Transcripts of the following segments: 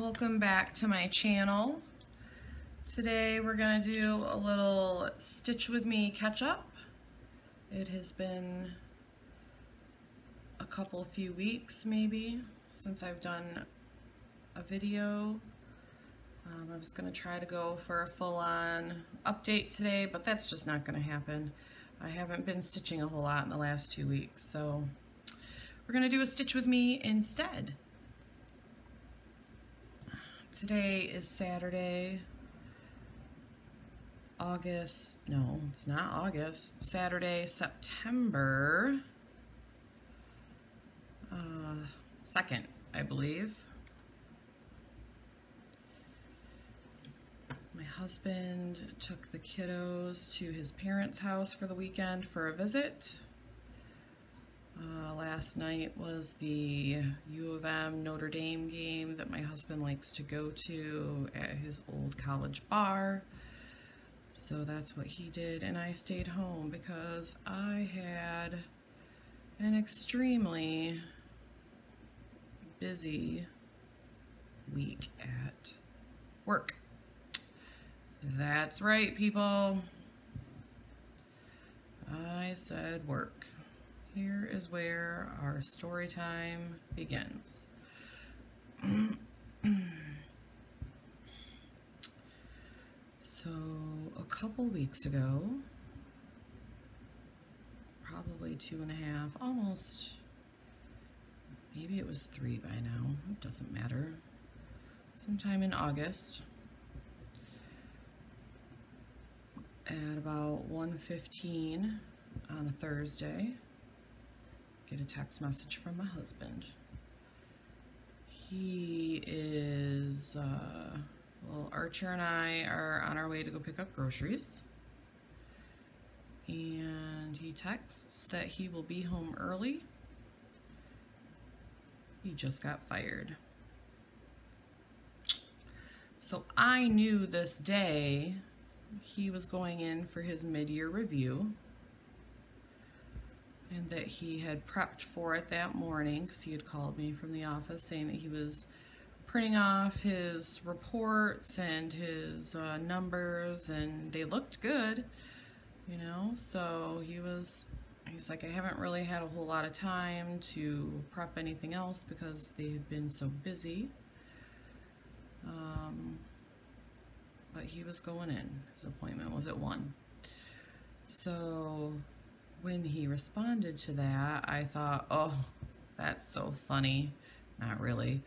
Welcome back to my channel. Today we're going to do a little Stitch With Me catch up. It has been a few weeks maybe since I've done a video. I was going to try to go for a full-on update today, but that's just not going to happen. I haven't been stitching a whole lot in the last 2 weeks, so we're going to do a Stitch With Me instead. Today is Saturday, Saturday, September 2nd, I believe. My husband took the kiddos to his parents' house for the weekend for a visit. Last night was the U of M Notre Dame game that my husband likes to go to at his old college bar. So that's what he did, and I stayed home because I had an extremely busy week at work. That's right, people. I said work. Here is where our story time begins. So a couple weeks ago, probably 2.5, almost, maybe it was 3 by now, it doesn't matter, sometime in August, at about 1:15 on a Thursday, get a text message from my husband. He is, well, Archer and I are on our way to go pick up groceries. And he texts that he will be home early. He just got fired. So I knew this day he was going in for his mid-year review, and that he had prepped for it that morning because he had called me from the office saying that he was printing off his reports and his numbers, and they looked good, you know. So he's like, I haven't really had a whole lot of time to prep anything else because they have been so busy. But he was going in. His appointment was at 1. So when he responded to that, I thought, oh, that's so funny. Not really.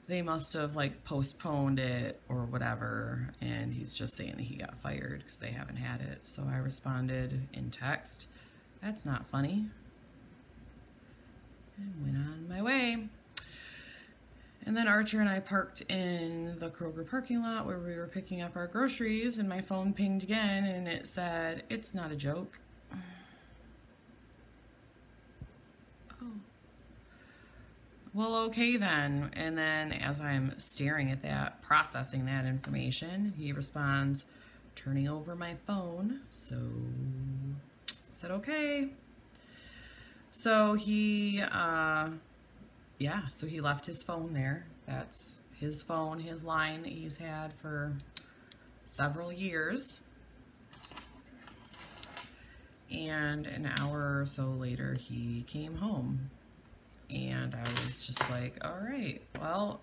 They must have like postponed it or whatever, and he's just saying that he got fired because they haven't had it. So I responded in text, that's not funny, and went on my way. And then Archer and I parked in the Kroger parking lot where we were picking up our groceries, and my phone pinged again, and it said, it's not a joke. Oh. Well, okay then. And then as I'm staring at that, processing that information, he responds, turning over my phone. So I said, okay. So he, so he left his phone there. That's his phone, his line that he's had for several years. And an hour or so later, he came home. And I was just like, all right, well,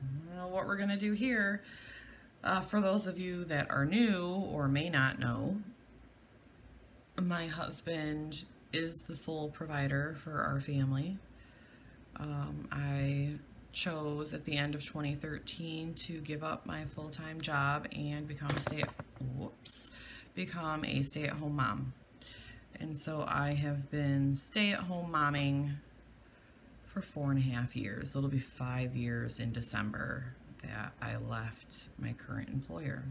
I don't know what we're going to do here. For those of you that are new or may not know, my husband is the sole provider for our family. I chose at the end of 2013 to give up my full-time job and become a stay-at-home mom. And so I have been stay-at-home momming for 4.5 years. It'll be 5 years in December that I left my current employer.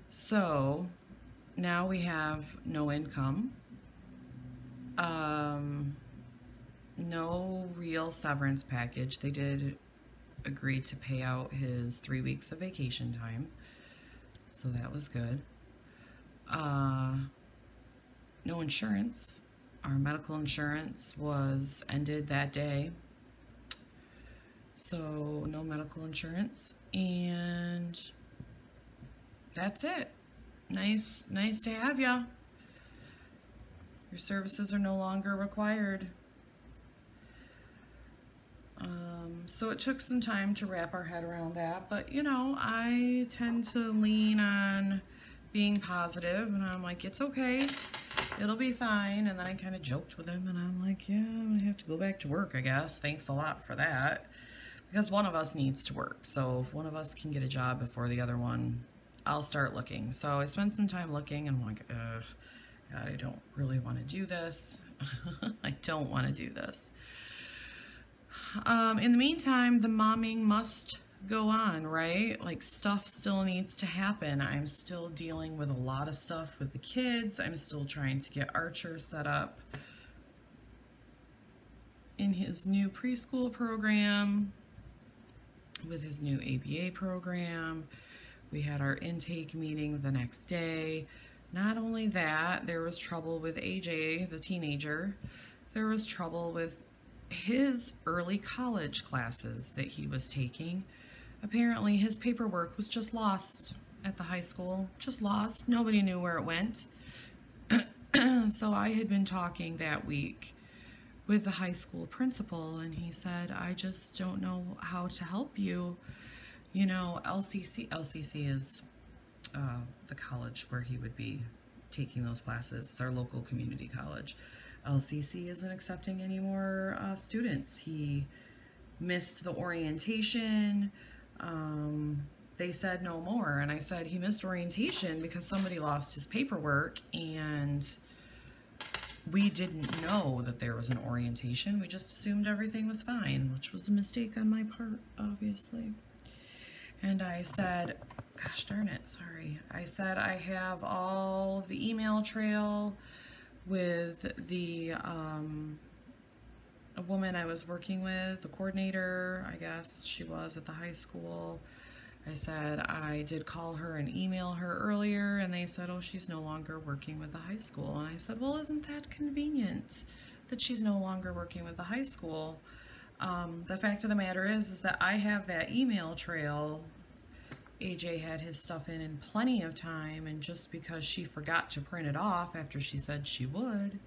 So now we have no income, no real severance package. They did agree to pay out his 3 weeks of vacation time, so that was good. No insurance. Our medical insurance was ended that day. So no medical insurance, and that's it. Nice to have ya. Your services are no longer required. So it took some time to wrap our head around that, but you know, I tend to lean on being positive, and I'm like, it's okay, it'll be fine. And then I kind of joked with him, and I'm like, yeah, I have to go back to work, I guess. Thanks a lot for that, because one of us needs to work. So if one of us can get a job before the other one, I'll start looking. So I spent some time looking, and I'm like, ugh, God, I don't really want to do this. I don't want to do this. In the meantime, the momming must go on, right? Like, stuff still needs to happen. I'm still dealing with a lot of stuff with the kids. I'm still trying to get Archer set up in his new preschool program, with his new ABA program. We had our intake meeting the next day. Not only that, there was trouble with AJ, the teenager. There was trouble with his early college classes that he was taking. Apparently his paperwork was just lost at the high school. Just lost. Nobody knew where it went. So I had been talking that week with the high school principal, and he said, I just don't know how to help you. You know, LCC is the college where he would be taking those classes. It's our local community college. LCC isn't accepting any more students. He missed the orientation. They said no more, and I said he missed orientation because somebody lost his paperwork, and we didn't know that there was an orientation. We just assumed everything was fine, which was a mistake on my part, obviously. And I said, gosh darn it, sorry. I said I have all of the email trail with the a woman I was working with, the coordinator, I guess she was at the high school. I said I did call her and email her earlier, and they said, oh, she's no longer working with the high school. And I said, well, isn't that convenient that she's no longer working with the high school? The fact of the matter is that I have that email trail. AJ had his stuff in plenty of time, and just because she forgot to print it off after she said she would,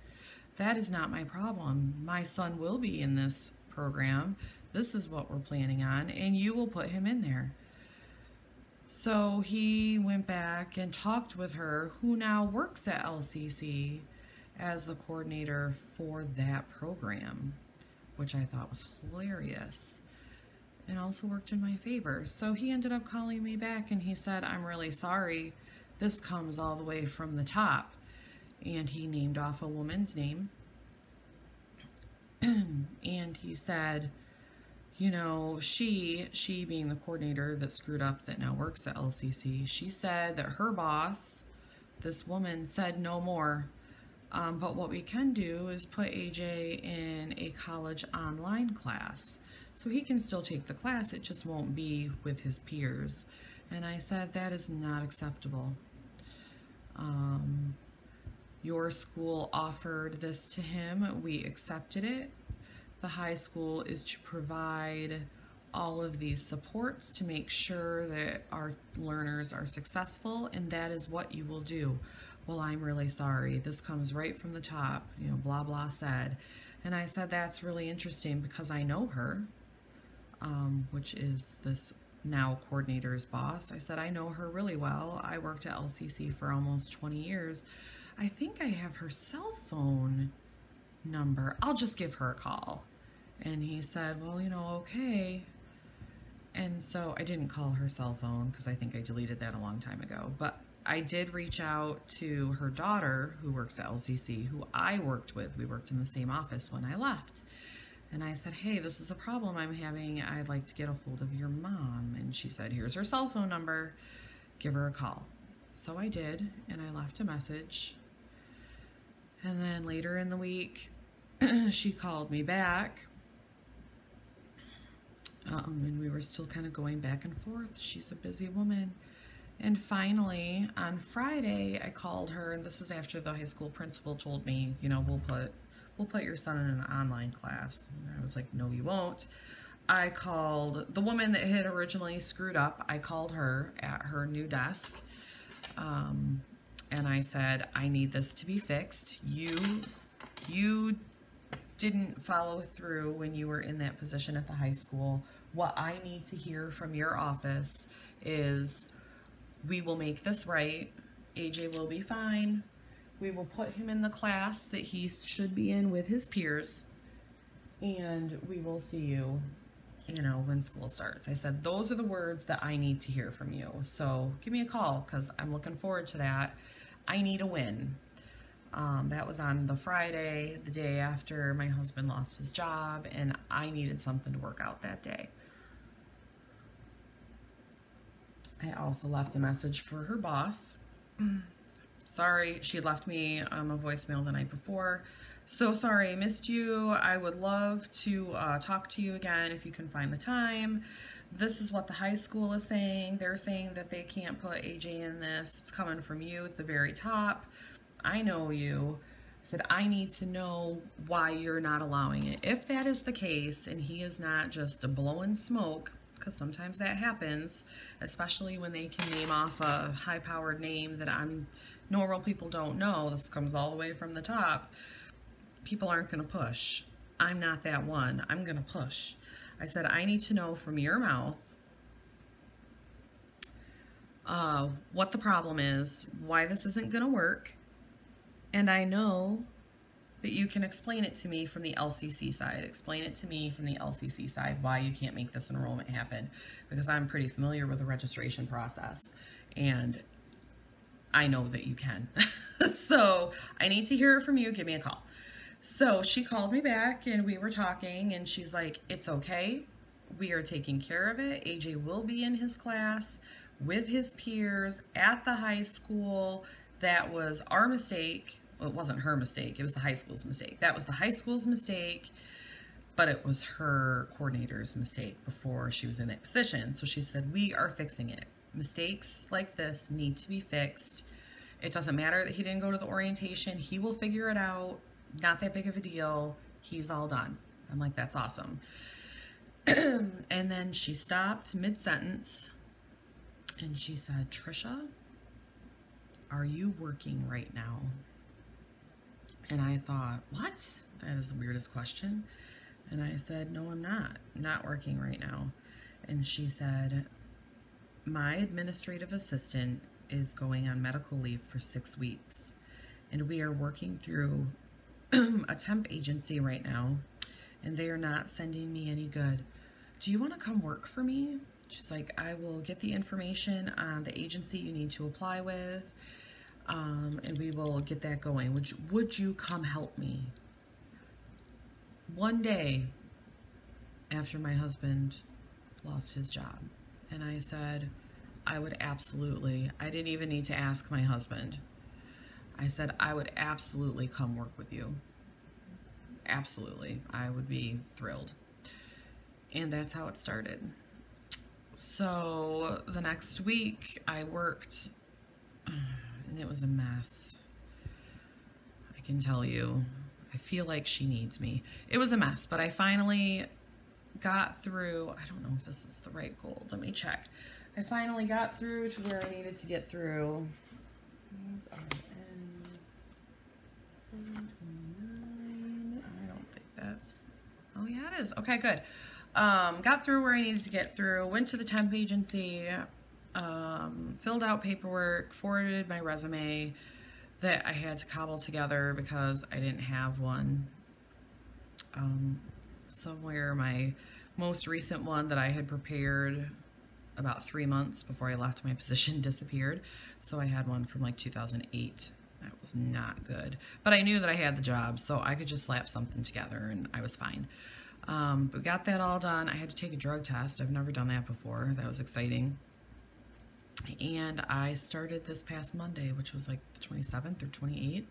that is not my problem. My son will be in this program. This is what we're planning on, and you will put him in there. So he went back and talked with her, who now works at LCC as the coordinator for that program, which I thought was hilarious and also worked in my favor. So he ended up calling me back, and he said, I'm really sorry. This comes all the way from the top. And he named off a woman's name. And he said, you know, she being the coordinator that screwed up, that now works at LCC, she said that her boss, this woman, said no more. But what we can do is put AJ in a college online class. So he can still take the class, it just won't be with his peers. And I said, that is not acceptable. Your school offered this to him, we accepted it. The high school is to provide all of these supports to make sure that our learners are successful, and that is what you will do. Well, I'm really sorry. This comes right from the top, you know, blah, blah said. And I said, that's really interesting because I know her, which is this now coordinator's boss. I said, I know her really well. I worked at LCC for almost 20 years. I think I have her cell phone number. I'll just give her a call. And he said, well, you know, okay. And so I didn't call her cell phone because I think I deleted that a long time ago. But I did reach out to her daughter, who works at LCC, who I worked with. We worked in the same office when I left. And I said, hey, this is a problem I'm having. I'd like to get a hold of your mom. And she said, here's her cell phone number. Give her a call. So I did, and I left a message. And then later in the week, she called me back. And we were still kind of going back and forth. She's a busy woman. And finally, on Friday, I called her, and this is after the high school principal told me, you know, we'll put your son in an online class. And I was like, no, you won't. I called the woman that had originally screwed up. I called her at her new desk. And I said, I need this to be fixed. You didn't follow through when you were in that position at the high school. What I need to hear from your office is, we will make this right. AJ will be fine. We will put him in the class that he should be in with his peers. And we will see you, when school starts. I said, those are the words that I need to hear from you. So give me a call, because I'm looking forward to that. I need a win. That was on the Friday, the day after my husband lost his job, and I needed something to work out that day. I also left a message for her boss. Sorry, she left me a voicemail the night before. So sorry, I missed you. I would love to talk to you again if you can find the time. This is what the high school is saying. They're saying that they can't put AJ in this. It's coming from you at the very top. I know you. I said, I need to know why you're not allowing it. If that is the case, and he is not just blowing smoke, because sometimes that happens, especially when they can name off a high-powered name that normal people don't know. This comes all the way from the top. People aren't going to push. I'm not that one. I'm going to push. I said, I need to know from your mouth what the problem is, why this isn't going to work, and I know that you can explain it to me from the LCC side. Explain it to me from the LCC side why you can't make this enrollment happen, because I'm pretty familiar with the registration process, and I know that you can. So I need to hear it from you. Give me a call. So she called me back, and we were talking, and she's like, it's okay. We are taking care of it. AJ will be in his class with his peers at the high school. That was our mistake. Well, it wasn't her mistake. It was the high school's mistake. That was the high school's mistake, but it was her coordinator's mistake before she was in that position. So she said, we are fixing it. Mistakes like this need to be fixed. It doesn't matter that he didn't go to the orientation. He will figure it out. Not that big of a deal. He's all done. I'm like, that's awesome. And then she stopped mid-sentence and she said, Trisha, are you working right now? And I thought, what? That is the weirdest question. And I said, no, I'm not working right now. And she said, my administrative assistant is going on medical leave for 6 weeks, and we are working through a temp agency right now, and they are not sending me any good. Do you want to come work for me? She's like, I will get the information on the agency you need to apply with, and we will get that going. Would you come help me? One day after my husband lost his job. And I said, I would absolutely. I didn't even need to ask my husband. I said, I would absolutely come work with you. Absolutely. I would be thrilled. And that's how it started. So the next week I worked, and it was a mess. I can tell you, I feel like she needs me. It was a mess, but I finally got through. I don't know if this is the right goal. Let me check. I finally got through to where I needed to get through. These are ends 729. I don't think that's, oh yeah, it is. Okay, good. Got through where I needed to get through, went to the temp agency, filled out paperwork, forwarded my resume that I had to cobble together because I didn't have one. Somewhere my most recent one that I had prepared about 3 months before I left my position disappeared. So I had one from like 2008. That was not good. But I knew that I had the job, so I could just slap something together and I was fine. But got that all done. I had to take a drug test. I've never done that before. That was exciting. And I started this past Monday, which was like the 27th or 28th.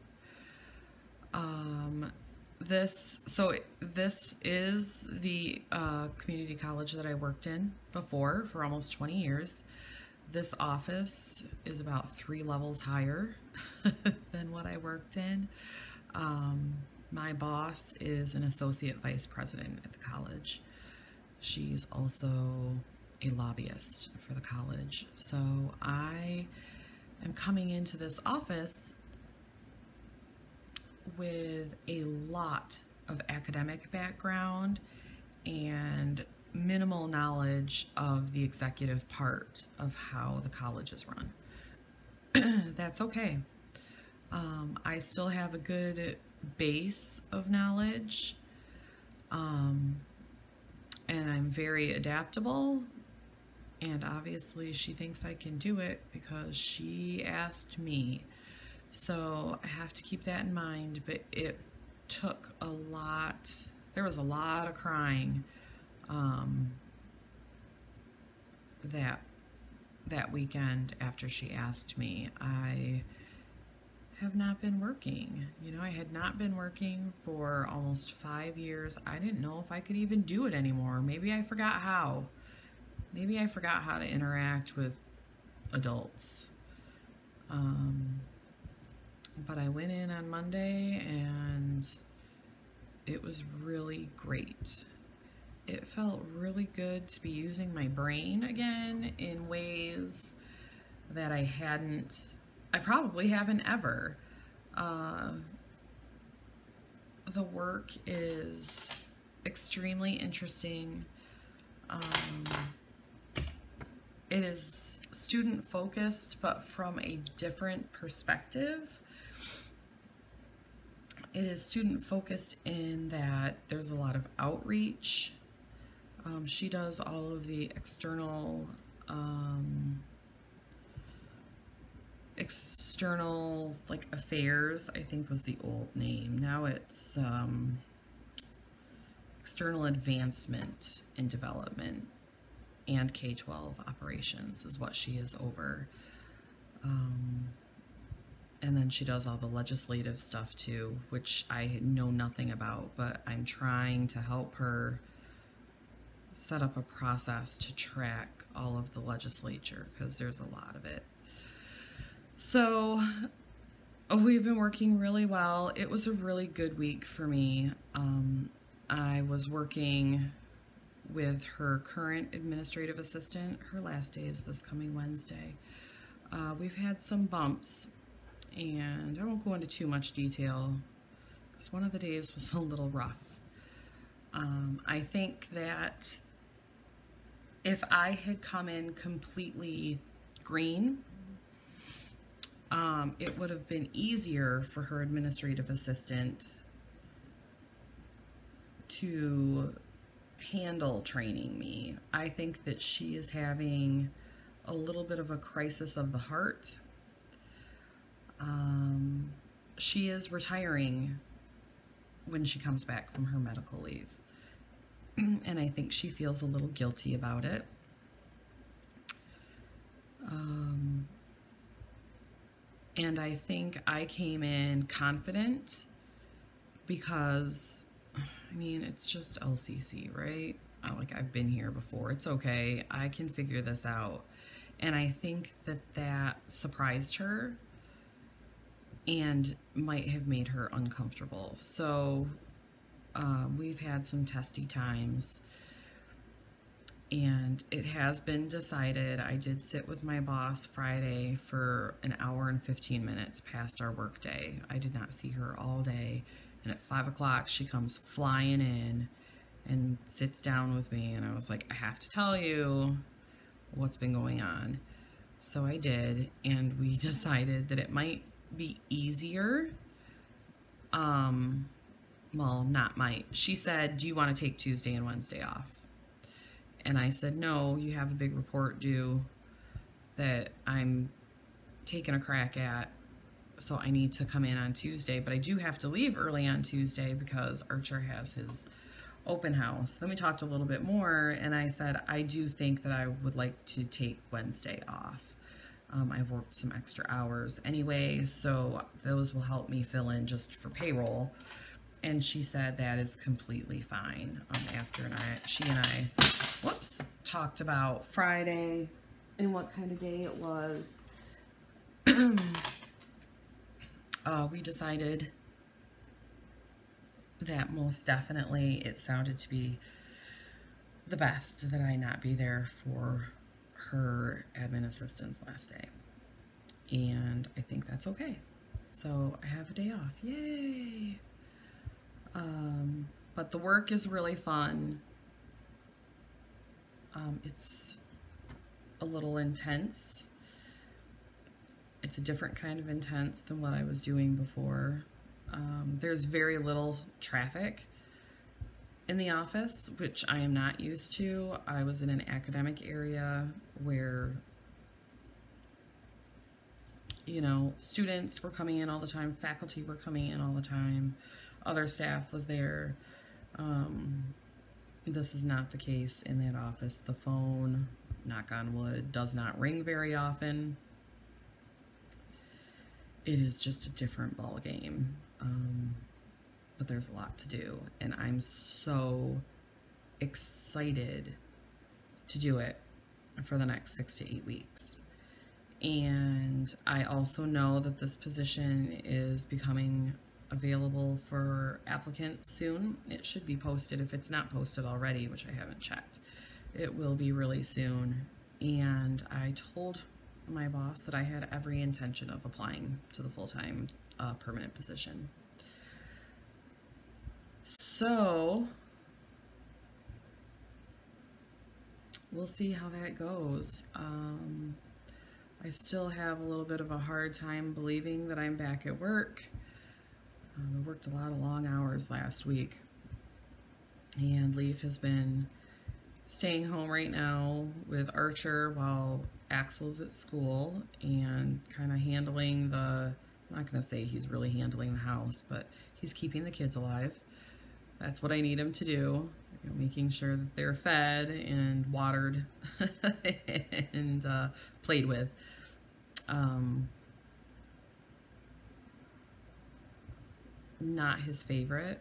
This is the community college that I worked in before for almost 20 years. This office is about 3 levels higher than what I worked in. My boss is an associate vice president at the college. She's also a lobbyist for the college. So I am coming into this office with a lot of academic background and minimal knowledge of the executive part of how the college is run. That's okay. I still have a good base of knowledge, and I'm very adaptable, and obviously she thinks I can do it because she asked me. So I have to keep that in mind, but it took a lot. There was a lot of crying that weekend after she asked me. I have not been working. You know, I had not been working for almost 5 years. I didn't know if I could even do it anymore. Maybe I forgot how. Maybe I forgot how to interact with adults. But I went in on Monday and it was really great. It felt really good to be using my brain again in ways that I probably haven't ever. The work is extremely interesting. It is student focused, but from a different perspective. It is student focused in that there's a lot of outreach. She does all of the external like affairs, I think was the old name. Now it's external advancement and development and K-12 operations is what she is over. And then she does all the legislative stuff too, which I know nothing about, but I'm trying to help her set up a process to track all of the legislature because there's a lot of it. So we've been working really well. It was a really good week for me. I was working with her current administrative assistant. Her last day is this coming Wednesday. We've had some bumps, and I won't go into too much detail because one of the days was a little rough. I think that if I had come in completely green, it would have been easier for her administrative assistant to handle training me. I think that she is having a little bit of a crisis of the heart. She is retiring when she comes back from her medical leave. And I think she feels a little guilty about it. And I think I came in confident because, I mean, it's just LCC, right? I've been here before. It's okay. I can figure this out. And I think that surprised her and might have made her uncomfortable. So we've had some testy times, and it has been decided. I did sit with my boss Friday for an hour and 15 minutes past our work day. I did not see her all day, and at 5 o'clock she comes flying in and sits down with me, and I was like, I have to tell you what's been going on. So I did, and we decided that it might be easier. Well, not might. She said, do you want to take Tuesday and Wednesday off? And I said, no, you have a big report due that I'm taking a crack at, so I need to come in on Tuesday, but I do have to leave early on Tuesday because Archer has his open house. Then we talked a little bit more, and I said, I do think that I would like to take Wednesday off. I've worked some extra hours anyway, so those will help me fill in just for payroll. And she said that is completely fine. After she and I, talked about Friday and what kind of day it was. We decided that most definitely it sounded to be the best that I not be there for her admin assistant's last day. And I think that's okay. So I have a day off. Yay! But the work is really fun. It's a little intense. It's a different kind of intense than what I was doing before. There's very little traffic in the office, which I am not used to. I was in an academic area where, you know, students were coming in all the time, faculty were coming in all the time, other staff was there. This is not the case in that office. The phone, knock on wood, does not ring very often. It is just a different ball game. But there's a lot to do, and I'm so excited to do it for the next 6 to 8 weeks. And I also know that this position is becoming available for applicants soon. It should be posted if it's not posted already, which I haven't checked. It will be really soon. And I told my boss that I had every intention of applying to the full-time permanent position. So we'll see how that goes. I still have a little bit of a hard time believing that I'm back at work. I worked a lot of long hours last week, and Leaf has been staying home right now with Archer while Axel's at school and kind of handling the, I'm not going to say he's really handling the house, but he's keeping the kids alive. That's what I need him to do, you know, making sure that they're fed and watered and played with. Not his favorite,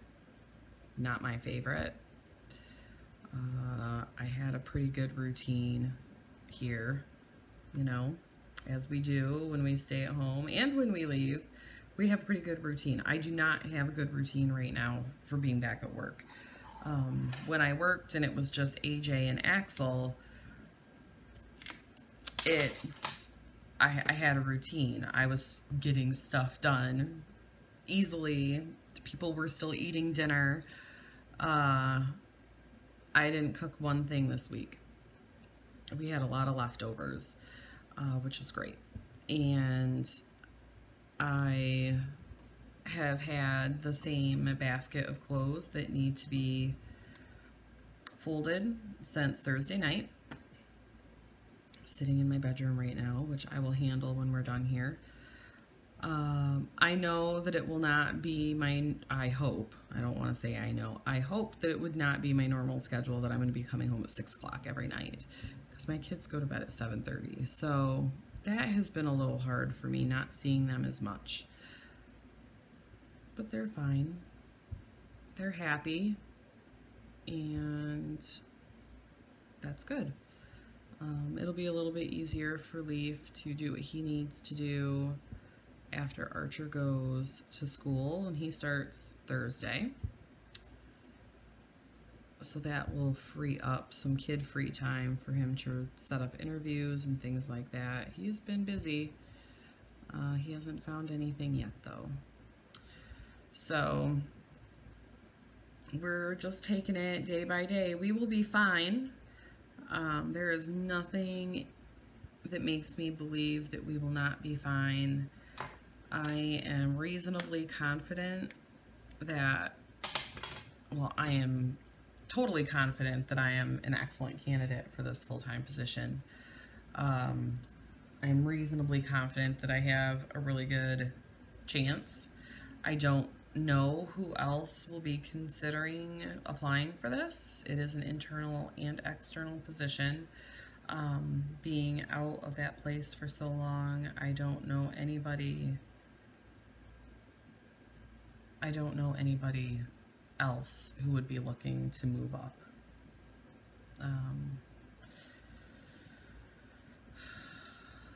not my favorite. I had a pretty good routine here, you know, as we do when we stay at home and when we leave. We have a pretty good routine. I do not have a good routine right now for being back at work. When I worked and it was just AJ and Axel, I had a routine. I was getting stuff done easily. People were still eating dinner. I didn't cook one thing this week. We had a lot of leftovers, which was great. And I have had the same basket of clothes that need to be folded since Thursday night, sitting in my bedroom right now, which I will handle when we're done here. I know that it will not be my, I hope, I don't want to say I know, I hope that it would not be my normal schedule that I'm going to be coming home at 6 o'clock every night, because my kids go to bed at 7:30. So that has been a little hard for me, not seeing them as much. But they're fine. They're happy. And that's good. It'll be a little bit easier for Leaf to do what he needs to do after Archer goes to school, and he starts Thursday. So that will free up some kid-free time for him to set up interviews and things like that. He's been busy. He hasn't found anything yet, though. So we're just taking it day by day. We will be fine. There is nothing that makes me believe that we will not be fine. I am reasonably confident that, well, I am totally confident that I am an excellent candidate for this full-time position. I'm reasonably confident that I have a really good chance. I don't know who else will be considering applying for this. It is an internal and external position. Being out of that place for so long, I don't know anybody else who would be looking to move up.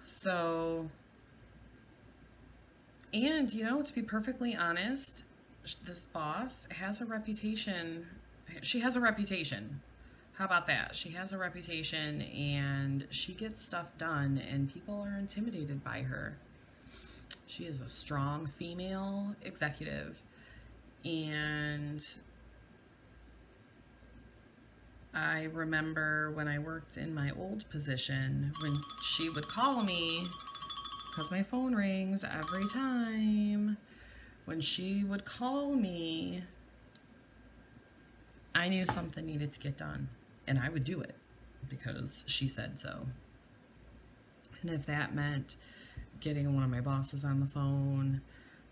So, and you know, to be perfectly honest, this boss has a reputation. She has a reputation. How about that? She has a reputation and she gets stuff done and people are intimidated by her. She is a strong female executive, and I remember when I worked in my old position, when she would call me, because my phone rings every time, when she would call me, I knew something needed to get done, and I would do it because she said so. And if that meant getting one of my bosses on the phone,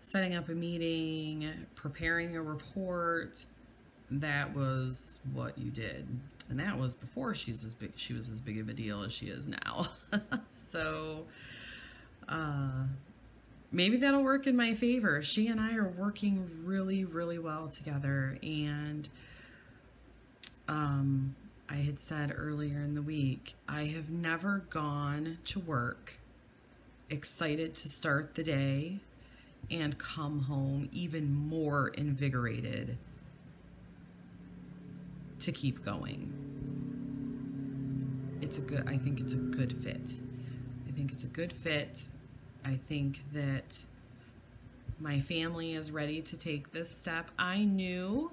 setting up a meeting, preparing a report, that was what you did. And that was before she was as big of a deal as she is now. So maybe that'll work in my favor. She and I are working really, really well together. And I had said earlier in the week, I have never gone to work excited to start the day and come home even more invigorated to keep going. I think it's a good fit. I think it's a good fit. I think that my family is ready to take this step. I knew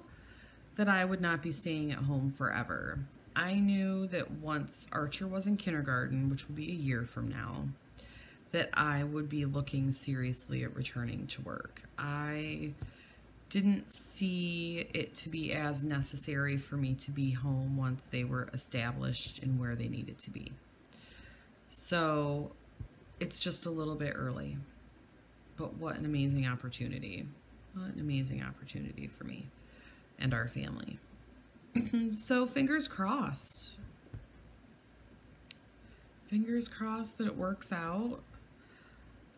that I would not be staying at home forever. I knew that once Archer was in kindergarten, which will be a year from now, that I would be looking seriously at returning to work. I didn't see it to be as necessary for me to be home once they were established and where they needed to be. So it's just a little bit early, but what an amazing opportunity. What an amazing opportunity for me and our family. So fingers crossed. Fingers crossed that it works out.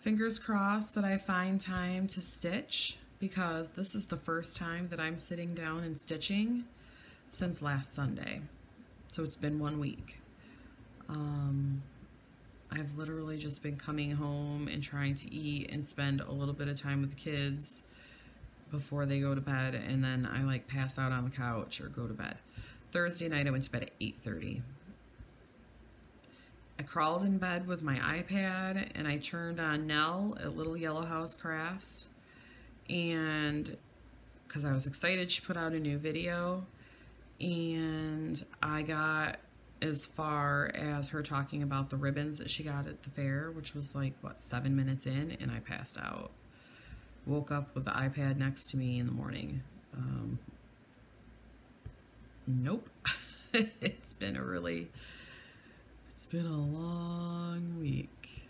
Fingers crossed that I find time to stitch, because this is the first time that I'm sitting down and stitching since last Sunday. So it's been 1 week. I've literally just been coming home and trying to eat and spend a little bit of time with the kids before they go to bed, and then I like pass out on the couch or go to bed. Thursday night I went to bed at 8:30. I crawled in bed with my iPad and I turned on Nell at Little Yellow House Crafts, and because I was excited, she put out a new video, and I got as far as her talking about the ribbons that she got at the fair, which was like, what, 7 minutes in, and I passed out. Woke up with the iPad next to me in the morning. Nope. It's been a long week.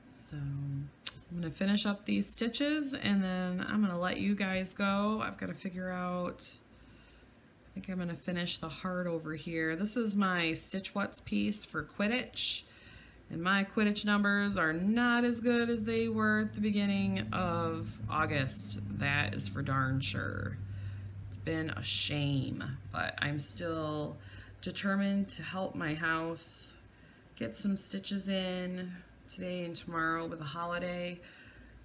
So I'm gonna finish up these stitches and then I'm gonna let you guys go. I've got to figure out, I think I'm gonna finish the heart over here. This is my Stitch What's piece for Quidditch. And my Quidditch numbers are not as good as they were at the beginning of August. That is for darn sure. It's been a shame, but I'm still determined to help my house get some stitches in today and tomorrow with the holiday.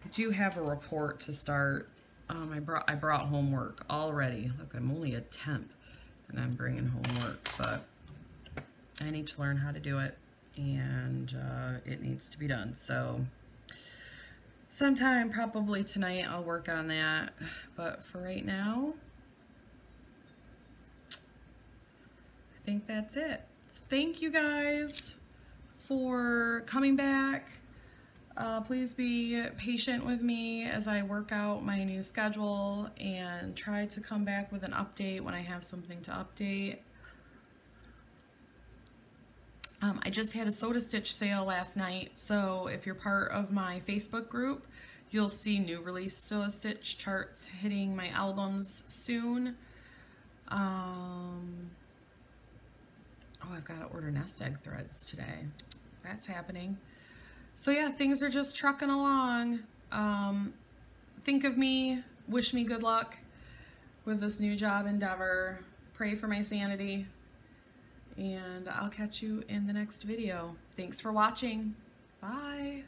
I do have a report to start. I brought homework already. Look, I'm only a temp and I'm bringing homework, but I need to learn how to do it. And it needs to be done. So sometime probably tonight I'll work on that, but for right now I think that's it. So thank you guys for coming back. Please be patient with me as I work out my new schedule and try to come back with an update when I have something to update. I just had a Soda Stitch sale last night, so if you're part of my Facebook group, you'll see new release Soda Stitch charts hitting my albums soon. Oh, I've got to order nest egg threads today. That's happening. So yeah, things are just trucking along. Think of me, wish me good luck with this new job endeavor. Pray for my sanity. And I'll catch you in the next video. Thanks for watching. Bye.